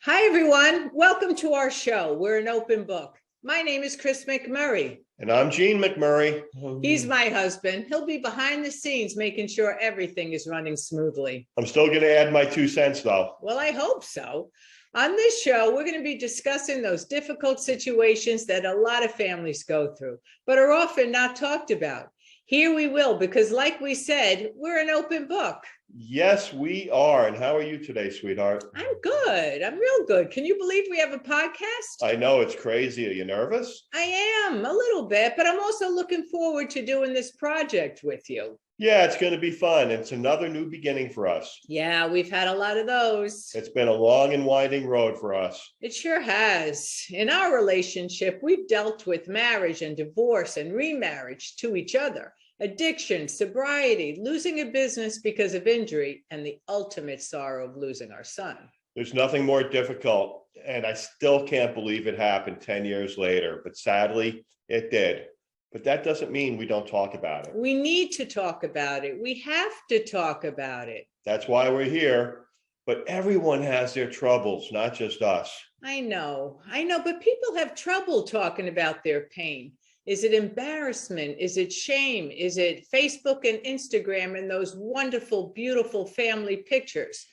Hi, everyone. Welcome to our show. We're an open book. My name is Chris McMurray. And I'm Gene McMurray. He's my husband. He'll be behind the scenes, making sure everything is running smoothly. I'm still going to add my 2 cents, though. Well, I hope so. On this show, we're going to be discussing those difficult situations that a lot of families go through, but are often not talked about. Here we will, because like we said, we're an open book. Yes, we are. And how are you today, sweetheart? I'm good. I'm real good. Can you believe we have a podcast? I know, it's crazy. Are you nervous? I am a little bit, but I'm also looking forward to doing this project with you. Yeah, it's going to be fun. It's another new beginning for us. Yeah, we've had a lot of those. It's been a long and winding road for us. It sure has. In our relationship, we've dealt with marriage and divorce and remarriage to each other, addiction, sobriety, losing a business because of injury, and the ultimate sorrow of losing our son. There's nothing more difficult, and I still can't believe it happened 10 years later, but sadly, it did. But that doesn't mean we don't talk about it. We need to talk about it. We have to talk about it. That's why we're here. But everyone has their troubles, not just us. I know, but people have trouble talking about their pain. Is it embarrassment? Is it shame? Is it Facebook and Instagram and those wonderful, beautiful family pictures?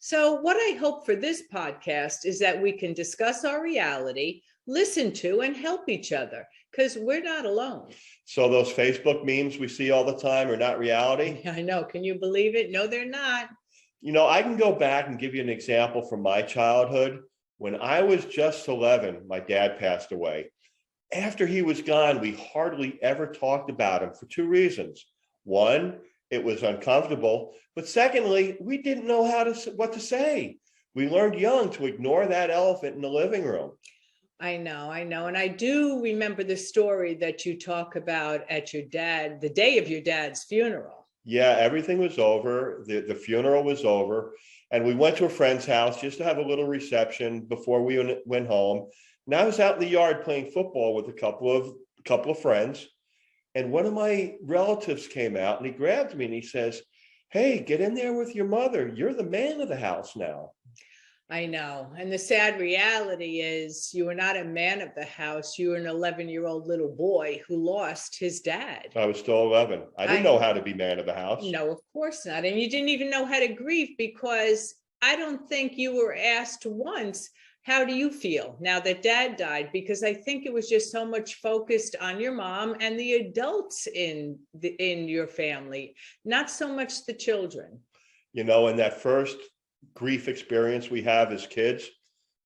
So what I hope for this podcast is that we can discuss our reality, listen to, and help each other, because we're not alone. So those Facebook memes we see all the time are not reality? I know. Can you believe it? No, they're not. You know, I can go back and give you an example from my childhood. When I was just 11, my dad passed away. After he was gone, we hardly ever talked about him for 2 reasons. One, it was uncomfortable. But secondly, we didn't know what to say. We learned young to ignore that elephant in the living room. I know. And I do remember the story that you talk about at the day of your dad's funeral. Yeah, everything was over. The funeral was over. And we went to a friend's house just to have a little reception before we went home. And I was out in the yard playing football with a couple of friends. And one of my relatives came out and he grabbed me and he says, "Hey, get in there with your mother. You're the man of the house now." I know. And the sad reality is you were not a man of the house. You were an 11-year-old little boy who lost his dad. I was still 11. I didn't know how to be man of the house. No, of course not. And you didn't even know how to grieve, because I don't think you were asked once, how do you feel now that dad died? Because I think it was just so much focused on your mom and the adults in your family, not so much the children. You know, in that first grief experience we have as kids,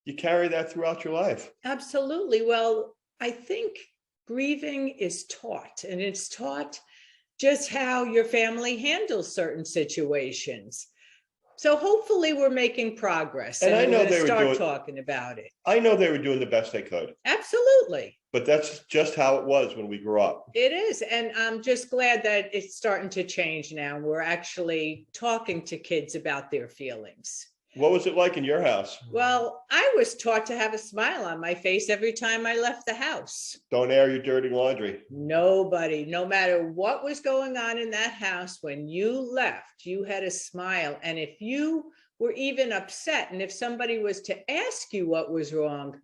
you carry that throughout your life. Absolutely. Well, I think grieving is taught, and it's taught just how your family handles certain situations. So hopefully we're making progress, and I know they start talking about it. I know they were doing the best they could. Absolutely. But that's just how it was when we grew up. It is. And I'm just glad that it's starting to change now. We're actually talking to kids about their feelings. What was it like in your house? Well, I was taught to have a smile on my face every time I left the house. Don't air your dirty laundry. Nobody, no matter what was going on in that house, when you left, you had a smile. And if you were even upset, and if somebody was to ask you what was wrong,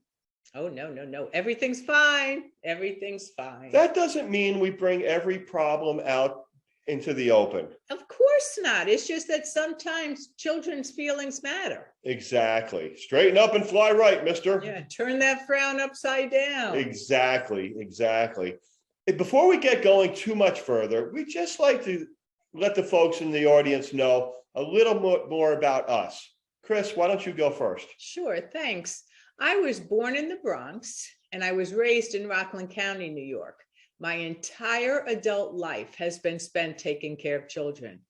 oh, no, everything's fine. Everything's fine. That doesn't mean we bring every problem out into the open. Of course not. It's just that sometimes children's feelings matter. Exactly. Straighten up and fly right, mister. Yeah, turn that frown upside down. Exactly. Before we get going too much further, we just like to let the folks in the audience know a little more about us. Chris, why don't you go first? Sure, thanks. I was born in the Bronx, and I was raised in Rockland County, New York. My entire adult life has been spent taking care of children.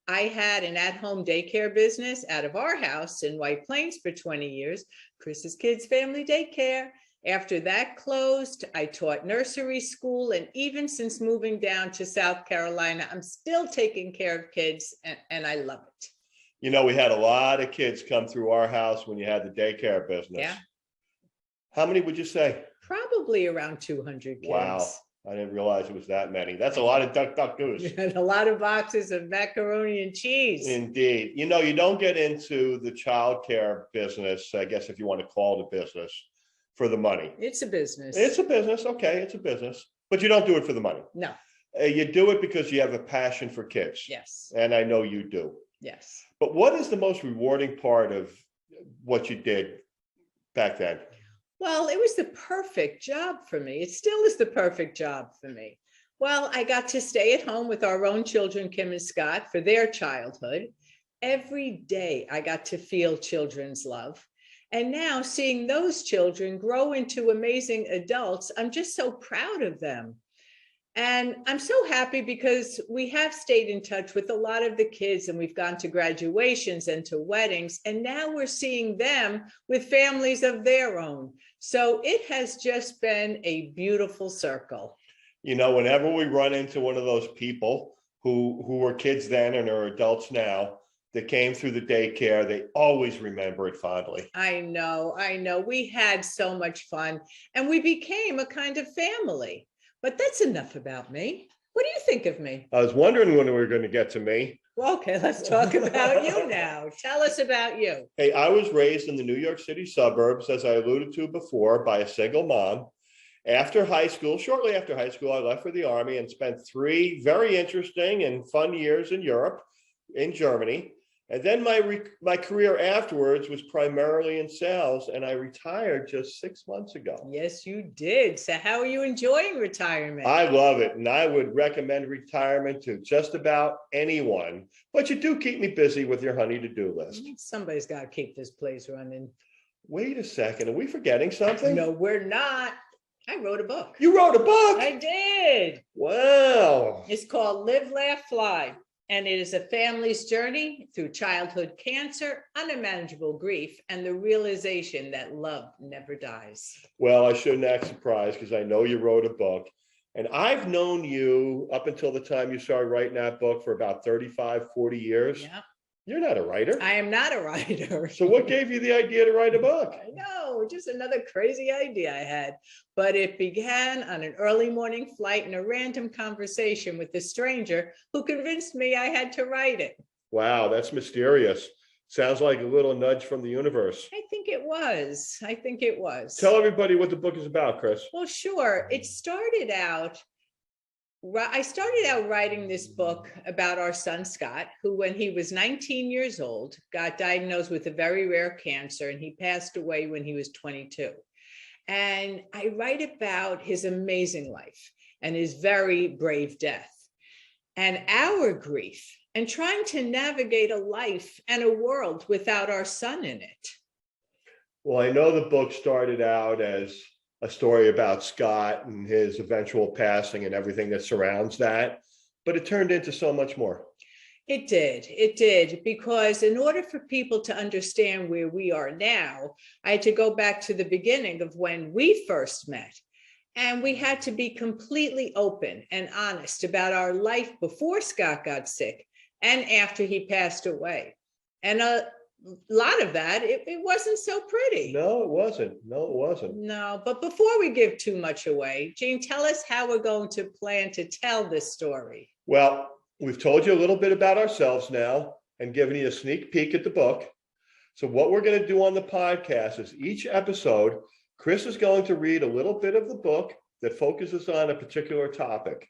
I had an at-home daycare business out of our house in White Plains for 20 years, Chris's Kids Family Daycare. After that closed, I taught nursery school, and even since moving down to South Carolina, I'm still taking care of kids, and I love it. You know, we had a lot of kids come through our house when you had the daycare business. Yeah. How many would you say? Probably around 200 kids. Wow. I didn't realize it was that many. That's a lot of duck, duck, goose. And a lot of boxes of macaroni and cheese. Indeed. You know, you don't get into the childcare business, I guess if you want to call it a business, for the money. It's a business. It's a business. Okay, it's a business. But you don't do it for the money. No. You do it because you have a passion for kids. Yes. And I know you do. Yes. But what is the most rewarding part of what you did back then? Well, it was the perfect job for me. It still is the perfect job for me. Well, I got to stay at home with our own children, Kim and Scott, for their childhood. Every day I got to feel children's love. And now seeing those children grow into amazing adults, I'm just so proud of them. And I'm so happy because we have stayed in touch with a lot of the kids, and we've gone to graduations and to weddings, and now we're seeing them with families of their own. So it has just been a beautiful circle. You know, whenever we run into one of those people who were kids then and are adults now that came through the daycare, they always remember it fondly. I know. We had so much fun, and we became a kind of family. But that's enough about me. What do you think of me? I was wondering when we were going to get to me. Well, okay, let's talk about you now. Tell us about you. Hey, I was raised in the New York City suburbs, as I alluded to before, by a single mom. After high school, shortly after high school, I left for the Army and spent 3 very interesting and fun years in Europe, in Germany. And then my career afterwards was primarily in sales, and I retired just 6 months ago. Yes, you did. So how are you enjoying retirement? I love it, and I would recommend retirement to just about anyone. But you do keep me busy with your honey to-do list. Somebody's got to keep this place running. Wait a second, are we forgetting something? No, we're not. I wrote a book. You wrote a book? I did. Wow. It's called Live, Laugh, Fly. And it is a family's journey through childhood cancer, unmanageable grief, and the realization that love never dies. Well, I shouldn't act surprised because I know you wrote a book. And I've known you up until the time you started writing that book for about 35, 40 years. Yeah. You're not a writer. I am not a writer. So what gave you the idea to write a book? I know, just another crazy idea I had. But it began on an early morning flight in a random conversation with a stranger who convinced me I had to write it. Wow, that's mysterious. Sounds like a little nudge from the universe. I think it was. Tell everybody what the book is about, Chris. Well, sure. I started out writing this book about our son, Scott, who, when he was 19 years old, got diagnosed with a very rare cancer, and he passed away when he was 22. And I write about his amazing life and his very brave death and our grief and trying to navigate a life and a world without our son in it. Well, I know the book started out as a story about Scott and his eventual passing and everything that surrounds that, but it turned into so much more. It did, because in order for people to understand where we are now, I had to go back to the beginning of when we first met. And we had to be completely open and honest about our life before Scott got sick and after he passed away. And a lot of that, it wasn't so pretty. No, it wasn't. No, but before we give too much away, Jean, tell us how we're going to plan to tell this story. Well, we've told you a little bit about ourselves now and given you a sneak peek at the book. So what we're going to do on the podcast is each episode, Chris is going to read a little bit of the book that focuses on a particular topic.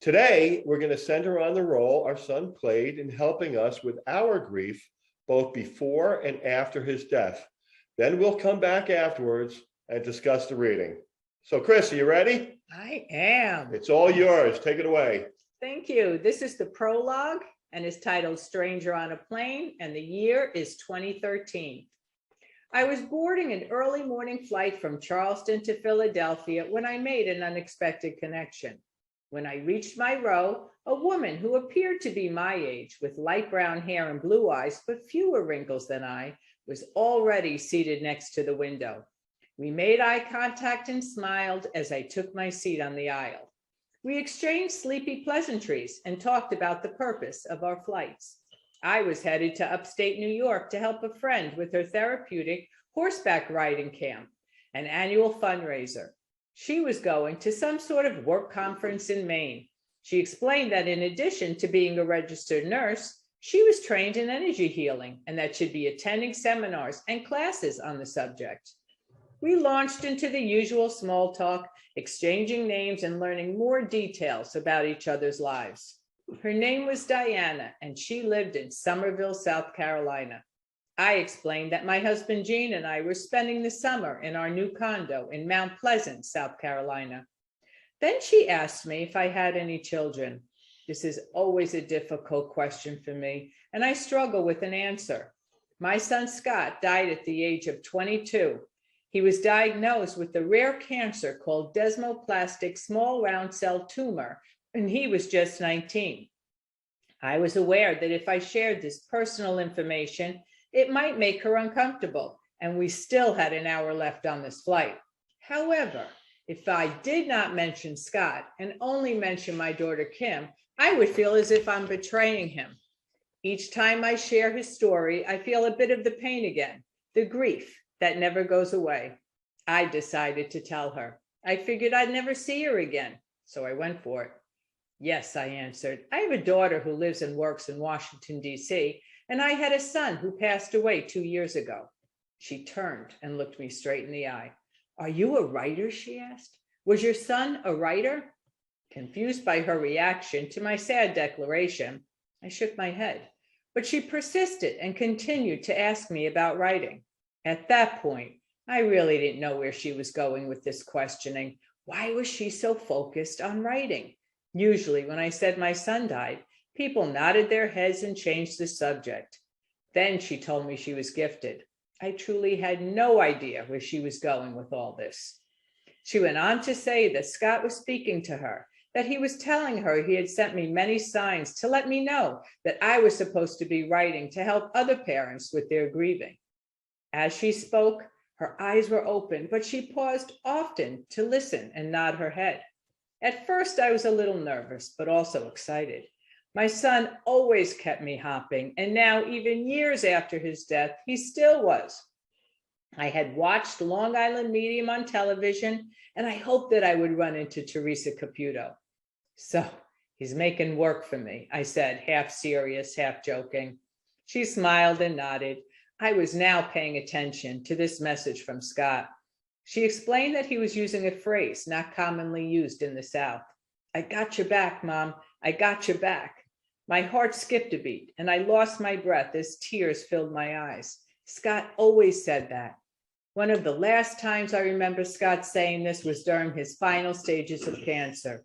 Today, we're going to center on the role our son played in helping us with our grief, both before and after his death. Then we'll come back afterwards and discuss the reading. So Chris, are you ready? I am. It's all yours. Take it away. Thank you. This is the prologue and is titled Stranger on a Plane, and the year is 2013. I was boarding an early morning flight from Charleston to Philadelphia when I made an unexpected connection. When I reached my row, a woman who appeared to be my age with light brown hair and blue eyes, but fewer wrinkles than I, was already seated next to the window. We made eye contact and smiled as I took my seat on the aisle. We exchanged sleepy pleasantries and talked about the purpose of our flights. I was headed to upstate New York to help a friend with her therapeutic horseback riding camp, an annual fundraiser. She was going to some sort of work conference in Maine. She explained that in addition to being a registered nurse, she was trained in energy healing and that she'd be attending seminars and classes on the subject. We launched into the usual small talk, exchanging names and learning more details about each other's lives. Her name was Diana, and she lived in Somerville, South Carolina. I explained that my husband Gene and I were spending the summer in our new condo in Mount Pleasant, South Carolina. Then she asked me if I had any children. This is always a difficult question for me, and I struggle with an answer. My son Scott died at the age of 22. He was diagnosed with the rare cancer called desmoplastic small round cell tumor, and he was just 19. I was aware that if I shared this personal information, it might make her uncomfortable, and we still had an hour left on this flight. However, if I did not mention Scott and only mention my daughter Kim, I would feel as if I'm betraying him. Each time I share his story, I feel a bit of the pain again, the grief that never goes away. I decided to tell her. I figured I'd never see her again, so I went for it. Yes, I answered. I have a daughter who lives and works in Washington, D.C., and I had a son who passed away 2 years ago. She turned and looked me straight in the eye. Are you a writer? She asked. Was your son a writer? Confused by her reaction to my sad declaration, I shook my head, but she persisted and continued to ask me about writing. At that point, I really didn't know where she was going with this questioning. Why was she so focused on writing? Usually when I said my son died, people nodded their heads and changed the subject. Then she told me she was gifted. I truly had no idea where she was going with all this. She went on to say that Scott was speaking to her, that he was telling her he had sent me many signs to let me know that I was supposed to be writing to help other parents with their grieving. As she spoke, her eyes were open, but she paused often to listen and nod her head. At first, I was a little nervous, but also excited. My son always kept me hopping, and now, even years after his death, he still was. I had watched Long Island Medium on television, and I hoped that I would run into Teresa Caputo. So he's making work for me, I said, half serious, half joking. She smiled and nodded. I was now paying attention to this message from Scott. She explained that he was using a phrase not commonly used in the South. I got your back, Mom. I got your back. My heart skipped a beat, and I lost my breath as tears filled my eyes. Scott always said that. One of the last times I remember Scott saying this was during his final stages of cancer.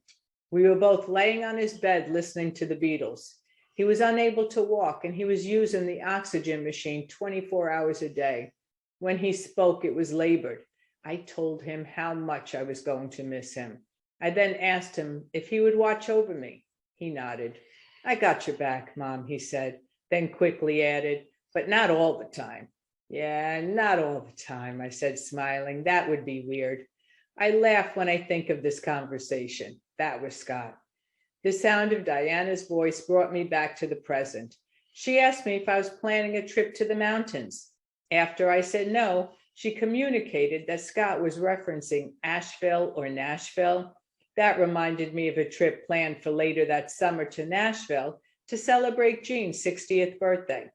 We were both laying on his bed listening to the Beatles. He was unable to walk, and he was using the oxygen machine 24 hours a day. When he spoke, it was labored. I told him how much I was going to miss him. I then asked him if he would watch over me. He nodded. I got your back, Mom, he said, then quickly added, but not all the time. Yeah, not all the time, I said, smiling. That would be weird. I laugh when I think of this conversation. That was Scott. The sound of Diana's voice brought me back to the present. She asked me if I was planning a trip to the mountains. After I said no, she communicated that Scott was referencing Asheville or Nashville. That reminded me of a trip planned for later that summer to Nashville to celebrate Jean's 60th birthday.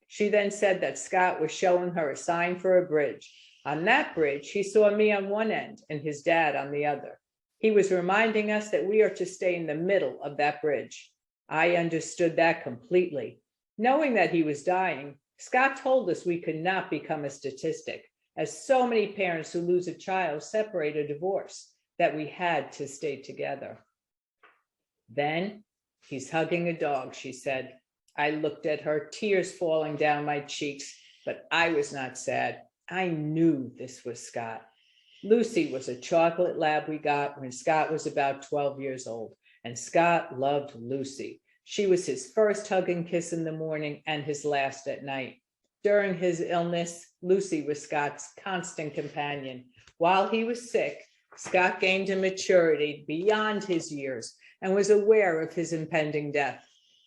She then said that Scott was showing her a sign for a bridge. On that bridge, he saw me on one end and his dad on the other. He was reminding us that we are to stay in the middle of that bridge. I understood that completely. Knowing that he was dying, Scott told us we could not become a statistic, as so many parents who lose a child separate or divorce, that we had to stay together. Then he's hugging a dog, she said. I looked at her, tears falling down my cheeks, but I was not sad. I knew this was Scott. Lucy was a chocolate lab we got when Scott was about 12 years old, and Scott loved Lucy. She was his first hug and kiss in the morning and his last at night. During his illness, Lucy was Scott's constant companion. While he was sick, Scott gained a maturity beyond his years and was aware of his impending death.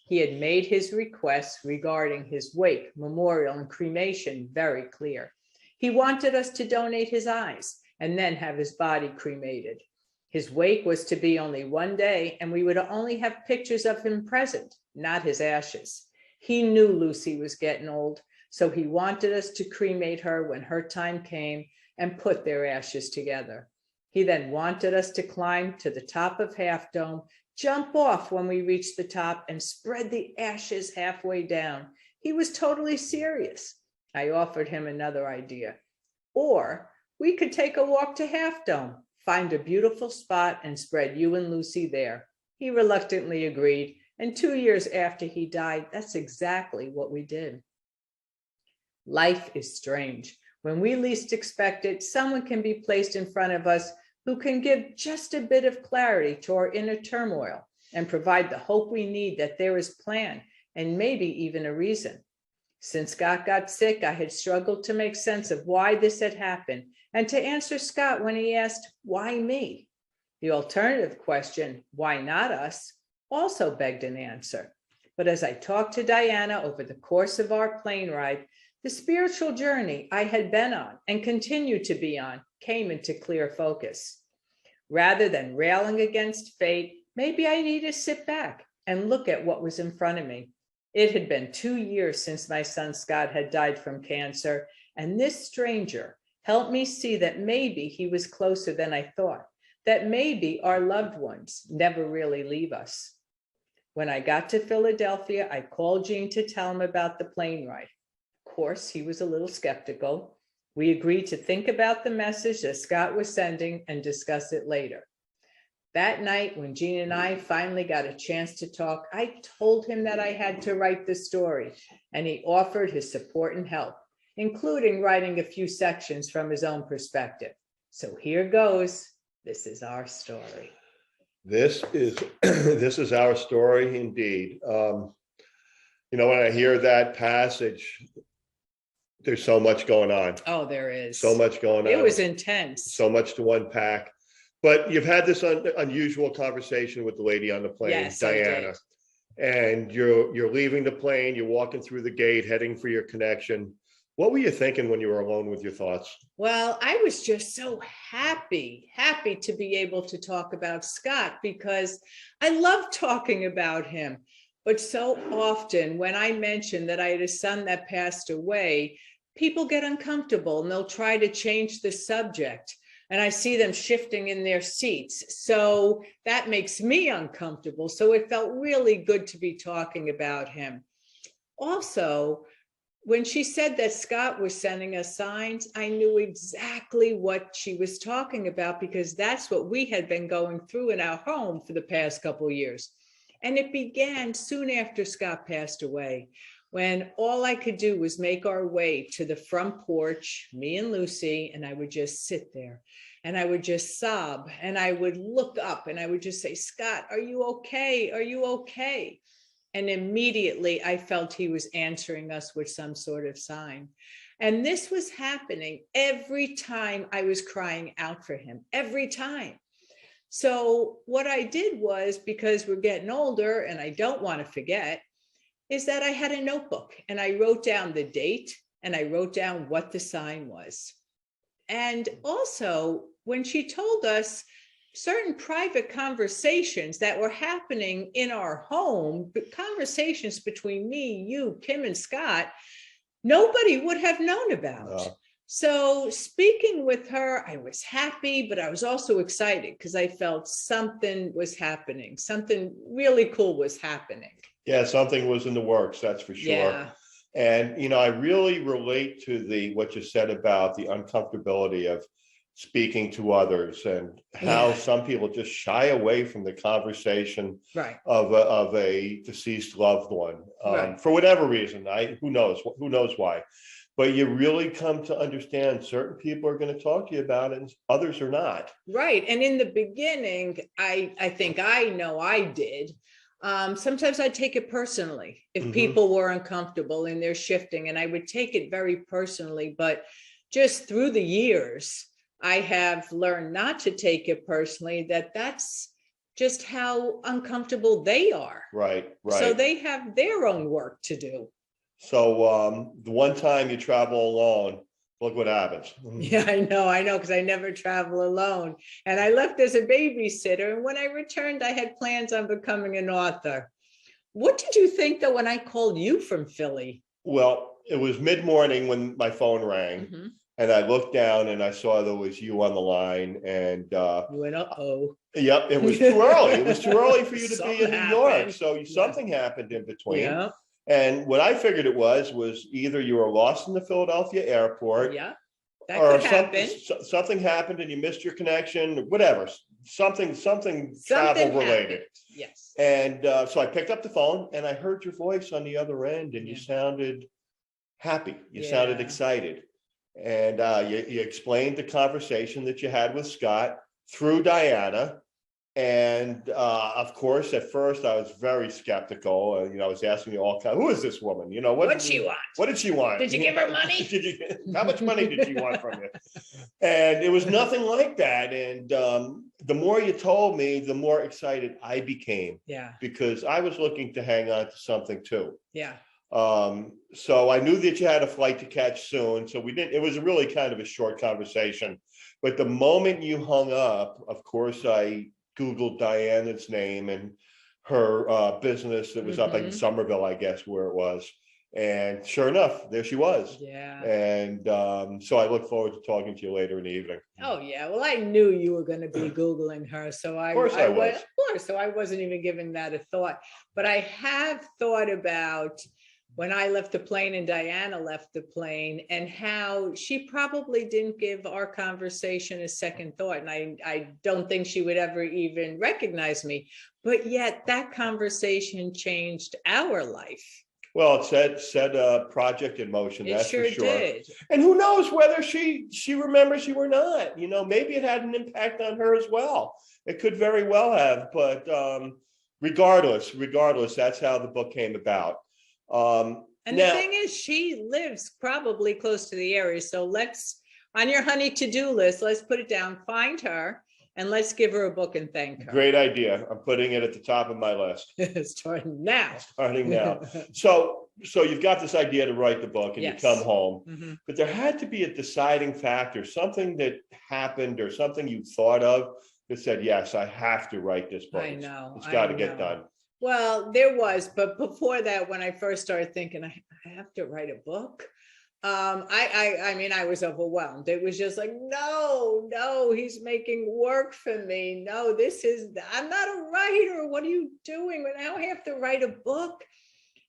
He had made his requests regarding his wake, memorial, and cremation very clear. He wanted us to donate his eyes, and then have his body cremated. His wake was to be only one day, and we would only have pictures of him present, not his ashes. He knew Lucy was getting old, so he wanted us to cremate her when her time came and put their ashes together. He then wanted us to climb to the top of Half Dome, jump off when we reached the top, and spread the ashes halfway down. He was totally serious. I offered him another idea. Or we could take a walk to Half Dome, find a beautiful spot, and spread you and Lucy there. He reluctantly agreed, and 2 years after he died, that's exactly what we did. Life is strange. When we least expect it, someone can be placed in front of us who can give just a bit of clarity to our inner turmoil and provide the hope we need that there is plan and maybe even a reason. Since Scott got sick, I had struggled to make sense of why this had happened and to answer Scott when he asked, why me? The alternative question, why not us, also begged an answer. But as I talked to Diana over the course of our plane ride, the spiritual journey I had been on and continue to be on came into clear focus. Rather than railing against fate, maybe I needed to sit back and look at what was in front of me. It had been 2 years since my son Scott had died from cancer, and this stranger helped me see that maybe he was closer than I thought, that maybe our loved ones never really leave us. When I got to Philadelphia, I called Gene to tell him about the plane ride. Of course, he was a little skeptical. We agreed to think about the message that Scott was sending and discuss it later. That night, when Gene and I finally got a chance to talk, I told him that I had to write the story, and he offered his support and help, including writing a few sections from his own perspective. So here goes. This is our story. This is our story indeed. When I hear that passage, there's so much going on. Oh, there is. So much going on. It was intense. So much to unpack. But you've had this unusual conversation with the lady on the plane, yes, Diana. And you're leaving the plane, you're walking through the gate, heading for your connection. What were you thinking when you were alone with your thoughts? Well, I was just so happy to be able to talk about Scott because I love talking about him. But so often when I mention that I had a son that passed away, people get uncomfortable and they'll try to change the subject. And I see them shifting in their seats. So that makes me uncomfortable. So it felt really good to be talking about him. Also, when she said that Scott was sending us signs, I knew exactly what she was talking about because that's what we had been going through in our home for the past couple of years. And it began soon after Scott passed away, when all I could do was make our way to the front porch, me and Lucy, and I would just sit there and I would just sob and I would look up and I would just say, Scott, are you okay? Are you okay? And immediately I felt he was answering us with some sort of sign. And this was happening every time I was crying out for him, every time. So what I did was, because we're getting older and I don't want to forget, is that I had a notebook and I wrote down the date and I wrote down what the sign was. And also, when she told us certain private conversations that were happening in our home, conversations between me, you, Kim, and Scott, nobody would have known about. No. So speaking with her, I was happy, but I was also excited because I felt something was happening. Something really cool was happening. Yeah, something was in the works, that's for sure. Yeah. And, I really relate to what you said about the uncomfortability of speaking to others and how some people just shy away from the conversation of a deceased loved one for whatever reason. Who knows why. But you really come to understand certain people are going to talk to you about it and others are not. Right. And in the beginning, I think I know I did. Sometimes I take it personally if people were uncomfortable and they're shifting, and I would take it very personally. But just through the years, I have learned not to take it personally, that's just how uncomfortable they are. Right. So they have their own work to do. So the one time you travel alone, look what happens. Yeah, I know, because I never travel alone. And I left as a babysitter. And when I returned, I had plans on becoming an author. What did you think, though, when I called you from Philly? Well, it was mid-morning when my phone rang, Mhm. and I looked down and I saw there was you on the line. And You went, uh-oh. yep, it was too early. It was too early for you to be Something in New York. happened. So Yeah. something happened in between. Yeah. And what I figured it was either you were lost in the Philadelphia airport, Yeah. That or could happen. something happened and you missed your connection, whatever, something travel Something related. happened. Yes. And so I picked up the phone and I heard your voice on the other end, and you Yeah. sounded happy. You sounded Yeah. excited. And you explained the conversation that you had with Scott through Diana. And of course, at first I was very skeptical. I was asking you all kinds, who is this woman? What'd she want? What did she want? Did you give her money? How much money did she want from you? And it was nothing like that. And the more you told me, the more excited I became. Yeah. Because I was looking to hang on to something too. Yeah. So I knew that you had a flight to catch soon. So it was really kind of a short conversation. But the moment you hung up, of course, I Googled Diana's name and her business that was up in Somerville, I guess, where it was. And sure enough, there she was. Yeah. And so I look forward to talking to you later in the evening. Oh, yeah. Well, I knew you were going to be Googling her. So Of course I was. Of course. So I wasn't even giving that a thought. But I have thought about when I left the plane and Diana left the plane, and how she probably didn't give our conversation a second thought. And I don't think she would ever even recognize me. But yet that conversation changed our life. Well, it set a project in motion, It that's sure for sure. did. And who knows whether she remembers you or not. Maybe it had an impact on her as well. It could very well have. But regardless, that's how the book came about. And the thing is, she lives probably close to the area. So let's, on your honey to-do list, let's put it down, find her, and let's give her a book and thank her. Great idea. I'm putting it at the top of my list. Starting now. So you've got this idea to write the book, and Yes. you come home, but there had to be a deciding factor, something that happened or something you thought of that said, yes, I have to write this book. I know. It's got to get done. Well, there was, but before that, when I first started thinking, I have to write a book. I mean, I was overwhelmed. It was just like, no, he's making work for me. No, I'm not a writer. What are you doing? Now I have to write a book.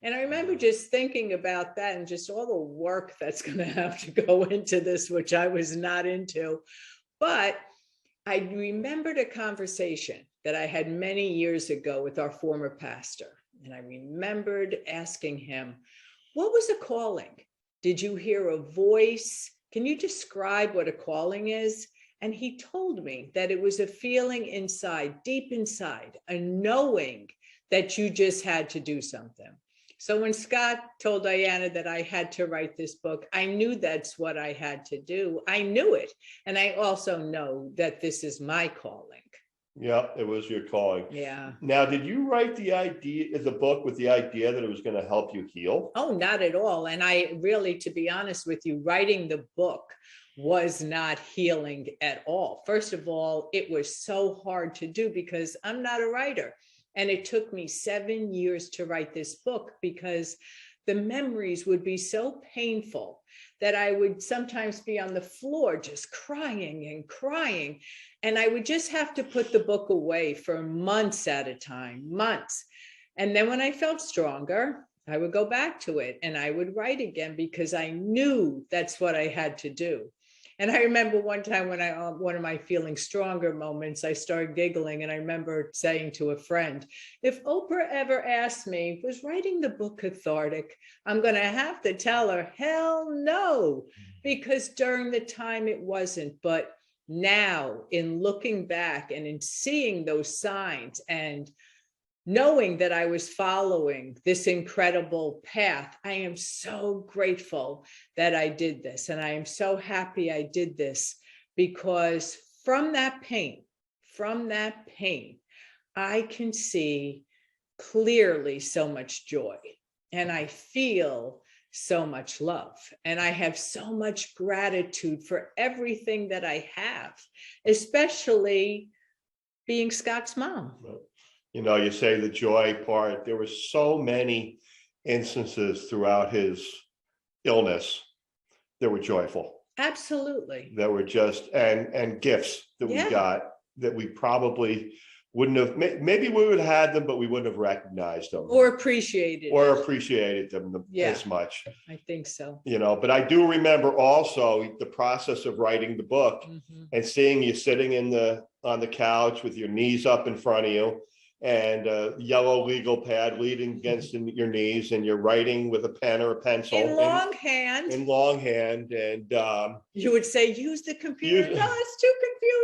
And I remember just thinking about that and just all the work that's going to have to go into this, which I was not into. But I remembered a conversation that I had many years ago with our former pastor. And I remembered asking him, what was a calling? Did you hear a voice? Can you describe what a calling is? And he told me that it was a feeling inside, deep inside, a knowing that you just had to do something. So when Scott told Diana that I had to write this book, I knew that's what I had to do. I knew it. And I also know that this is my calling. Yeah, it was your calling. Yeah. Now, did you write the book with the idea that it was going to help you heal? Oh, not at all. And I really, to be honest with you, writing the book was not healing at all. First of all, it was so hard to do because I'm not a writer. And it took me 7 years to write this book because the memories would be so painful that I would sometimes be on the floor just crying and crying. And I would just have to put the book away for months at a time, months. And then when I felt stronger, I would go back to it and I would write again because I knew that's what I had to do. And I remember one time when one of my feeling stronger moments, I started giggling. And I remember saying to a friend, if Oprah ever asked me, was writing the book cathartic? I'm going to have to tell her, hell no, because during the time it wasn't. But now in looking back and in seeing those signs and knowing that I was following this incredible path, I am so grateful that I did this. And I am so happy I did this because from that pain, I can see clearly so much joy. And I feel so much love. And I have so much gratitude for everything that I have, especially being Scott's mom. You know, you say the joy part. There were so many instances throughout his illness that were joyful. Absolutely. That were just, and gifts that we got that we probably wouldn't have, maybe we would have had them, but we wouldn't have recognized them. Or appreciated them as much. I think so. You know, but I do remember also the process of writing the book and seeing you sitting on the couch with your knees up in front of you and a yellow legal pad leaning against your knees, and you're writing with a pen or a pencil in longhand. And you would say, use the computer. No, it's too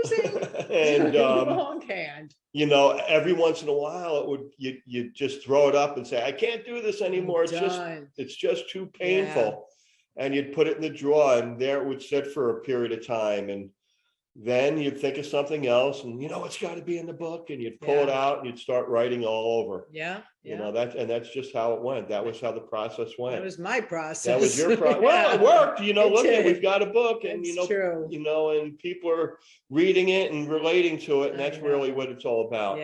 confusing. And longhand. You know, every once in a while it would you just throw it up and say, I can't do this anymore. It's just too painful. And you'd put it in the drawer, and there it would sit for a period of time. And then you'd think of something else, and you know, it's got to be in the book, and you'd pull it out and you'd start writing all over. You know, that's just how it went. That was how the process went. That was my process. That was your process. Well, it worked. You know, look, we've got a book, and that's true. You know, and people are reading it and relating to it, and that's really what it's all about.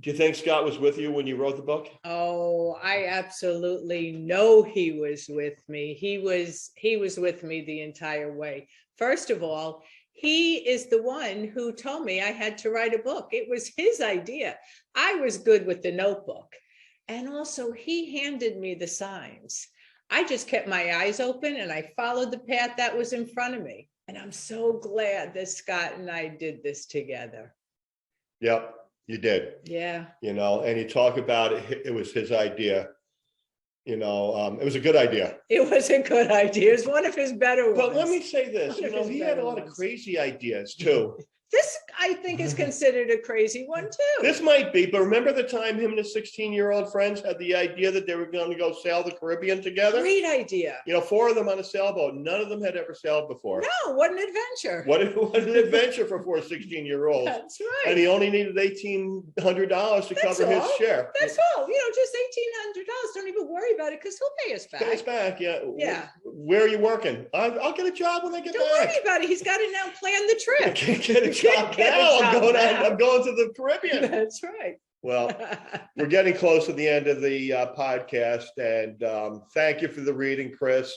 Do you think Scott was with you when you wrote the book? Oh, I absolutely know he was with me. He was with me the entire way. First of all, he is the one who told me I had to write a book. It was his idea. I was good with the notebook. And also, he handed me the signs. I just kept my eyes open and I followed the path that was in front of me. And I'm so glad that Scott and I did this together. Yep, you did. Yeah. You know, and you talk about it, it was his idea. You know, it was a good idea. It was a good idea. It was one of his better ones. But let me say this, you know, he had a lot of crazy ideas too. This, I think, is considered a crazy one too. This might be, but remember the time him and his 16-year-old friends had the idea that they were going to go sail the Caribbean together? Great idea. You know, 4 of them on a sailboat. None of them had ever sailed before. No, what an adventure. What an adventure for 4 16-year-olds. That's right. And he only needed $1,800 to cover his share. That's all. You know, just $1,800. Don't even worry about it, because he'll pay us back. Pay us back, yeah. Yeah. Where are you working? I'll get a job when I get back. Don't worry about it. He's got to now plan the trip. I can't get a job now. I'm going to the Caribbean. That's right. Well, we're getting close to the end of the podcast, and thank you for the reading, Chris.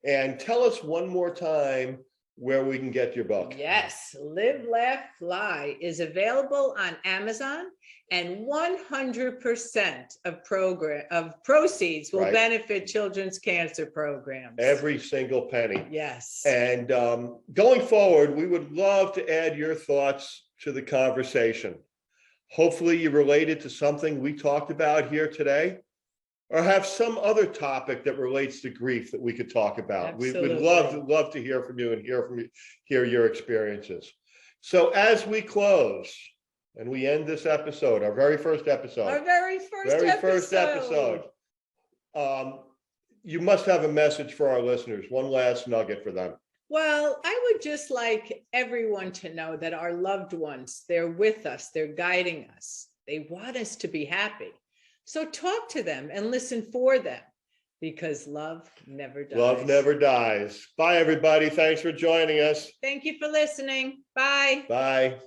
And tell us one more time where we can get your book. Yes, Live, Laugh, Fly is available on Amazon, and 100% of proceeds will benefit children's cancer programs. Every single penny. Yes. And going forward, we would love to add your thoughts to the conversation. Hopefully you related to something we talked about here today, or have some other topic that relates to grief that we could talk about. Absolutely. We would love to hear from you and hear your experiences. So as we close and we end this episode, our very first episode. You must have a message for our listeners, one last nugget for them. Well, I would just like everyone to know that our loved ones, they're with us, they're guiding us. They want us to be happy. So talk to them and listen for them, because love never dies. Love never dies. Bye, everybody. Thanks for joining us. Thank you for listening. Bye. Bye.